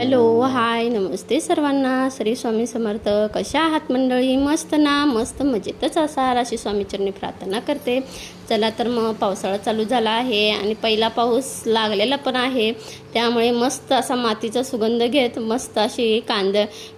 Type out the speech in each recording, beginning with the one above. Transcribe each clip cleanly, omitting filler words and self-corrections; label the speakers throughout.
Speaker 1: Hello, हाय, नमस्ते सर्वांना. श्री स्वामी समर्थ. कशा आहात मंडळी? मस्त ना? मस्त मजेतच असाल अशी स्वामीचरणी प्रार्थना करते. चला तर मग पावसाळा चालू झाला आहे आणि पहिला पाऊस लागलेला पण आहे. त्यामुळे मस्त असा मातीचा सुगंध घेत मस्त अशी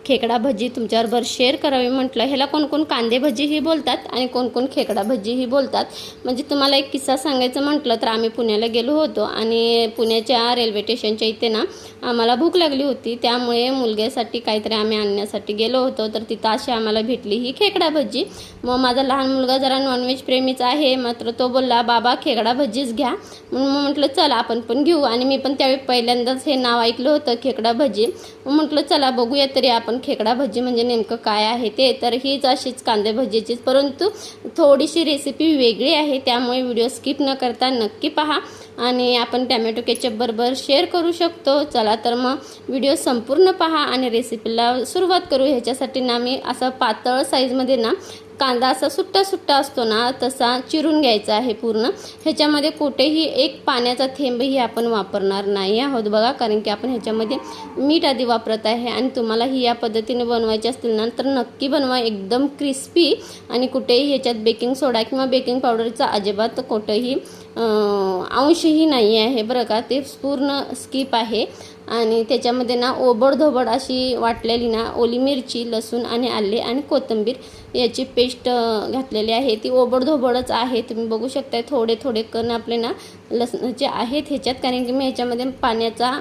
Speaker 1: खेकडा भजी तुमच्याबरोबर शेअर करावी म्हटलं. ह्याला कोण कोण कांदे भजीही बोलतात आणि कोण कोण खेकडा भजीही बोलतात. म्हणजे तुम्हाला एक किस्सा सांगायचं म्हटलं तर आम्ही पुण्याला गेलो होतो आणि पुण्याच्या रेल्वे स्टेशनच्या इथे ना आम्हाला भूक लागली होती. त्यामुळे मुलग्यासाठी काहीतरी आम्ही आणण्यासाठी गेलो होतो. तर तिथं अशी आम्हाला भेटली ही खेकडा भजी. मग माझा लहान मुलगा जरा नॉनव्हेज प्रेमीच आहे, मात्र तो बोलला बाबा खेकडा भजीच घ्या. म्हणून मग म्हटलं चला आपण पण घेऊ. आणि मी पण त्यावेळी पहिल्यांदाच हे नाव ऐकलं होतं खेकडा भजी. मग म्हटलं चला बघूया तरी आपण खेकडा भजी म्हणजे नेमकं काय आहे ते. तर हीच अशीच कांदे भजीचीच, परंतु थोडीशी रेसिपी वेगळी आहे. त्यामुळे व्हिडिओ स्किप न करता नक्की पहा आणि आपण टॅमॅटो केचप बरोबर शेअर करू शकतो. चला तर मग व्हिडिओ संपूर्ण पहा आणि रेसिपीला सुरुवात करू. ह्याच्यासाठी ना मी असं पातळ साईजमध्ये ना कांदा असा सुट्टा सुट्टा असतो ना तसा चिरून घ्यायचा आहे पूर्ण. ह्याच्यामध्ये कुठेही एक पाण्याचा थेंबही आपण वापरणार नाही आहोत बघा, कारण की आपण ह्याच्यामध्ये मीठ आधी वापरत आहे. आणि तुम्हाला ही या पद्धतीने बनवायची असतील ना तर नक्की बनवा, एकदम क्रिस्पी. आणि कुठेही ह्याच्यात बेकिंग सोडा किंवा बेकिंग पावडरचा अजिबात कुठेही अंशही नाही आहे बरं का, ते पूर्ण स्किप आहे. आणि त्याच्यामध्ये ना ओबडधोबड अशी वाटलेली ना ओली मिरची, लसूण आणि आले आणि कोथिंबीर याची पेस्ट घातलेली आहे. ती ओबडधोबडच आहे, तुम्ही बघू शकताय. थोडे थोडे कण आपले ना लसणाचे आहेत ह्याच्यात, कारण की मी ह्याच्यामध्ये पाण्याचा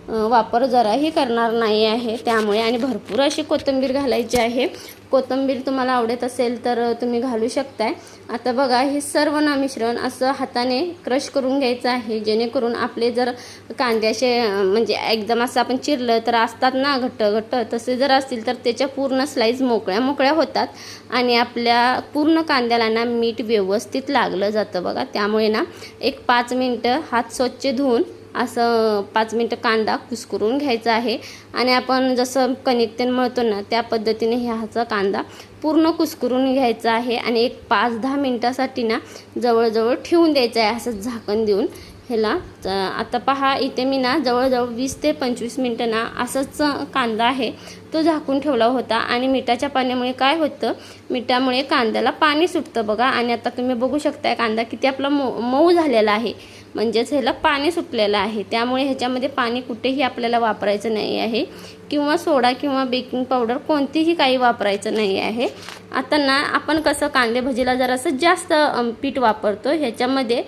Speaker 1: वापर जराही करणार नाही आहे त्यामुळे. आणि भरपूर अशी कोथिंबीर घालायची आहे. कोथिंबीर तुम्हाला आवडत असेल तर तुम्ही घालू शकताय. आता बघा हे सर्व ना मिश्रण असं हाताने क्रश करून घ्यायचं आहे, जेणेकरून आपले जर कांद्याचे म्हणजे एकदम असं आपण चिरलं तर असतात ना घट्ट घट्ट, तसे जर असतील तर त्याच्या पूर्ण स्लाईस मोकळ्या मोकळ्या होतात आणि आपल्या पूर्ण कांद्याला ना मीठ व्यवस्थित लागलं जातं बघा. त्यामुळे ना एक 5 मिनटं हात स्वच्छ धुवून असं 5 मिनटं कांदा कुस्करून घ्यायचा आहे. आणि आपण जसं कणिक तेल मळतो ना त्या पद्धतीने ह्याचा कांदा पूर्ण कुस्करून घ्यायचा आहे. आणि एक 5-10 मिनटासाठी ना जवळजवळ ठेवून द्यायचं आहे असं झाकण देऊन ह्याला. आता पहा इथे मी ना जवळजवळ 20 ते 25 मिनटं ना असंच कांदा आहे तो झाकून ठेवला होता. आणि मिठाच्या पाण्यामुळे काय होतं, मिठामुळे कांद्याला पाणी सुटतं बघा. आणि आता तुम्ही बघू शकताय कांदा किती आपला मऊ झालेला आहे, म्हणजेच ह्याला पाणी सुटलेलं आहे. त्यामुळे ह्याच्यामध्ये पाणी कुठेही आपल्याला वापरायचं नाही आहे, किंवा सोडा किंवा बेकिंग पावडर कोणतीही काही वापरायचं नाही आहे. आता ना आपण कसं कांदे भजीला जरासं जास्त पीठ वापरतो, ह्याच्यामध्ये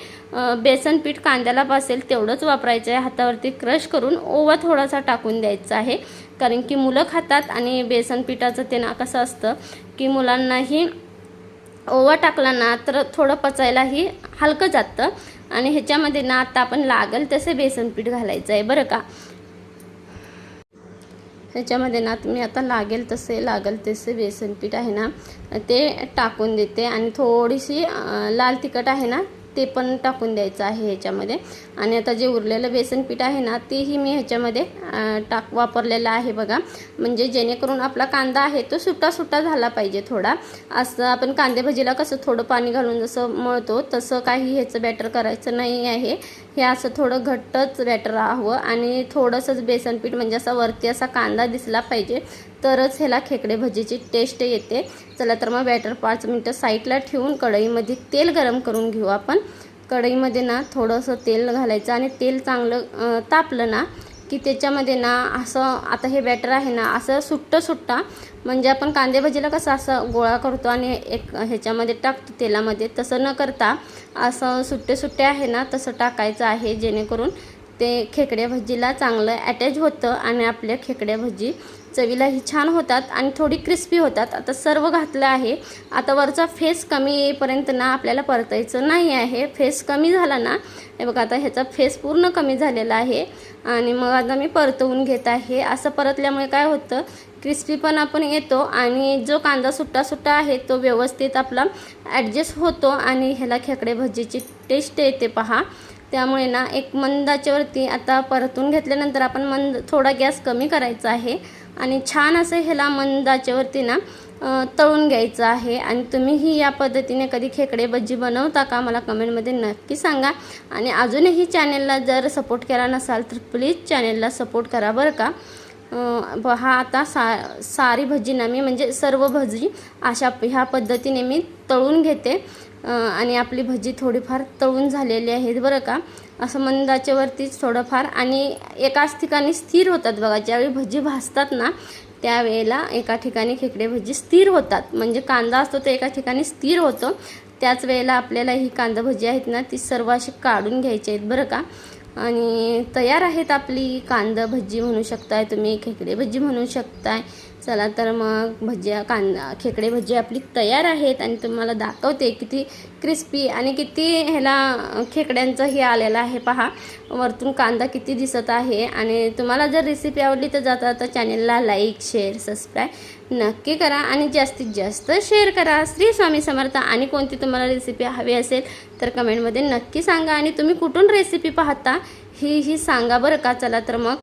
Speaker 1: बेसन पीठ कांद्याला बसेल तेवढंच वापरायचं आहे. हातावरती क्रश करून ओवा थोडासा टाकून द्यायचा आहे, कारण की मुलं खातात. आणि बेसन पिठाचं ते ना कसं असतं की मुलांनाही ओवा टाकला ना तर थोडं पचायलाही हलकं जातं. आणि ह्याच्यामध्ये ना आता आपण लागेल तसे बेसन पीठ घालायचं आहे बरं का. ह्याच्यामध्ये ना तुम्ही आता लागेल तसे बेसन पीठ आहे ना ते टाकून देते. आणि थोडीशी लाल तिखट आहे ना ते पण टाकून द्यायचं आहे ह्याच्यामध्ये. आणि आता जे उरलेलं बेसन पीठ आहे ना तेही मी ह्याच्यामध्ये वापरलेलं आहे बघा, म्हणजे जेणेकरून आपला कांदा आहे तो सुट्टा सुट्टा झाला पाहिजे थोडा. असं आपण कांदे भजीला कसं थोडं पाणी घालून जसं मळतो तसं काही ह्याचं बॅटर करायचं नाही आहे. हे असं थोडं घट्टच बॅटर हवं आणि थोडंसंच बेसन पीठ, म्हणजे असा वरती असा कांदा दिसला पाहिजे तरच ह्याला खेकडे भजीची टेस्ट येते. चला तर मग बॅटर 5 मिनटं साईडला ठेवून कढईमध्ये तेल गरम करून घेऊ आपण. कढईमध्ये ना थोडंसं तेल घालायचं आणि तेल चांगलं तापलं ना की त्याच्यामध्ये ना असं आता हे बॅटर आहे ना असं सुट्टा म्हणजे आपण कांदे भजीला कसं असं गोळा करतो आणि एक ह्याच्यामध्ये टाकतो तेलामध्ये, तसं न करता असं सुट्टे आहे ना तसं टाकायचं आहे, जेणेकरून ते खेकड्या भजीला चांगलं अटॅच होतं आणि आपल्या खेकड्या भजी चवीलाही छान होतात आणि थोडी क्रिस्पी होतात. आता सर्व घातलं आहे. आता वरचा फेस कमी येईपर्यंत ना आपल्याला परतायचं नाही आहे. फेस कमी झाला ना, हे बघा आता ह्याचा फेस पूर्ण कमी झालेला आहे. आणि मग आता मी परतवून घेत आहे. असं परतल्यामुळे काय होतं, क्रिस्पी पण आपण येतो आणि जो कांदा सुट्टा आहे तो व्यवस्थित आपला ॲडजस्ट होतो आणि ह्याला खेकडे भजीची टेस्ट येते पहा. त्यामुळे ना एक मंद आचेवरती आता परतून घेतल्यानंतर आपण थोडा गॅस कमी करायचा आहे आणि छान असं ह्याला मंद आचेवरती ना तळून घ्यायचं आहे. आणि तुम्हीही या पद्धतीने कधी खेकडे भजी बनवता का, मला कमेंटमध्ये नक्की सांगा. आणि अजूनही चॅनेलला जर सपोर्ट केला नसाल तर प्लीज चॅनेलला सपोर्ट करा बरं का. हा आता सारी भजी ना मी म्हणजे सर्व भजी ह्या पद्धतीने मी तळून घेते आणि आपली भजी थोडीफार तळून झालेली आहेत बरं का. असं मंदाच्या वरतीच थोडंफार आणि एकाच ठिकाणी स्थिर होतात बघा. ज्यावेळी भजी भाजतात ना त्यावेळेला एका ठिकाणी खेकडे भजी स्थिर होतात. म्हणजे कांदा असतो तो एका ठिकाणी स्थिर होतो. त्याच वेळेला आपल्याला ही कांदा भजी आहेत ना ती सर्व अशी काढून घ्यायची आहेत बरं का. आणि तयार आहेत आपली कांदा भजी म्हणू शकताय तुम्ही, खेकडे भजी म्हणू शकताय. चला तर मग खेकडे भजी आपली तयार आहेत आणि तुम्हाला दाखवते किती क्रिस्पी आणि किती ह्याला खेकड्यांचं हे आलेलं आहे पहा. वरतून कांदा किती दिसत आहे. आणि तुम्हाला जर रेसिपी आवडली तर जाता चॅनलला लाईक शेअर सबस्क्राईब नक्की करा आणि जास्तीत जास्त शेअर करा. श्री स्वामी समर्थ. आणि कोणती तुम्हाला रेसिपी हवी असेल तर कमेंटमध्ये नक्की सांगा आणि तुम्ही कुठून रेसिपी पाहता ही सांगा बरं का. चला तर मग